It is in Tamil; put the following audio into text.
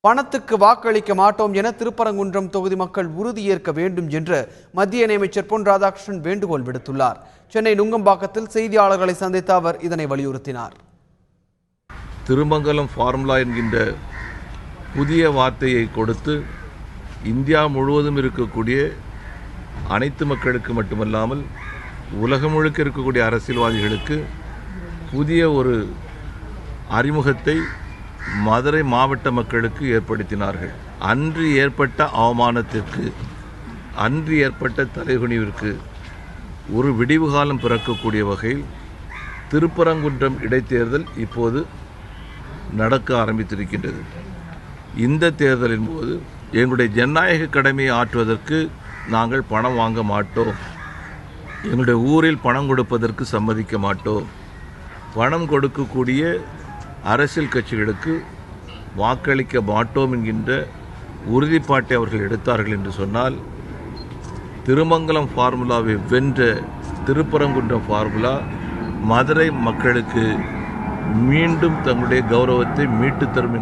பணத்துக்கு வாக்களிக்க மாட்டோம் என திருப்பரங்குன்றம் தொகுதி மக்கள் உறுதியேற்க வேண்டும் என்று மத்திய இணையமைச்சர் பொன் ராதாகிருஷ்ணன் வேண்டுகோள் விடுத்துள்ளார். சென்னை நுங்கம்பாக்கத்தில் செய்தியாளர்களை சந்தித்த அவர் இதனை வலியுறுத்தினார். திருமங்கலம் ஃபார்முலா என்கின்ற புதிய வார்த்தையை கொடுத்து இந்தியா முழுவதும் இருக்கக்கூடிய அனைத்து மக்களுக்கு மட்டுமல்லாமல் உலகம் முழுக்க இருக்கக்கூடிய அரசியல்வாதிகளுக்கு புதிய ஒரு அறிமுகத்தை மதுரை மாவட்ட மக்களுக்கு ஏற்படுத்தினார்கள். அன்று ஏற்பட்ட அவமானத்திற்கு, அன்று ஏற்பட்ட தலைகுனிவிற்கு ஒரு விடிவு காலம் பிறக்கக்கூடிய வகையில் திருப்பரங்குன்றம் இடைத்தேர்தல் இப்போது நடக்க ஆரம்பித்திருக்கின்றது. இந்த தேர்தலின் போது எங்களுடைய ஜனநாயக கடமையை ஆற்றுவதற்கு நாங்கள் பணம் வாங்க மாட்டோம், எங்களுடைய ஊரில் பணம் கொடுப்பதற்கு சம்மதிக்க மாட்டோம், பணம் கொடுக்கக்கூடிய அரசியல் கட்சிகளுக்கு வாக்களிக்க மாட்டோம் என்கின்ற உறுதிப்பாட்டை அவர்கள் எடுத்தார்கள் என்று சொன்னால், திருமங்கலம் ஃபார்முலாவை வென்ற திருப்பரங்குன்றம் ஃபார்முலா மதுரை மக்களுக்கு மீண்டும் தங்களுடைய கௌரவத்தை மீட்டு தரும்.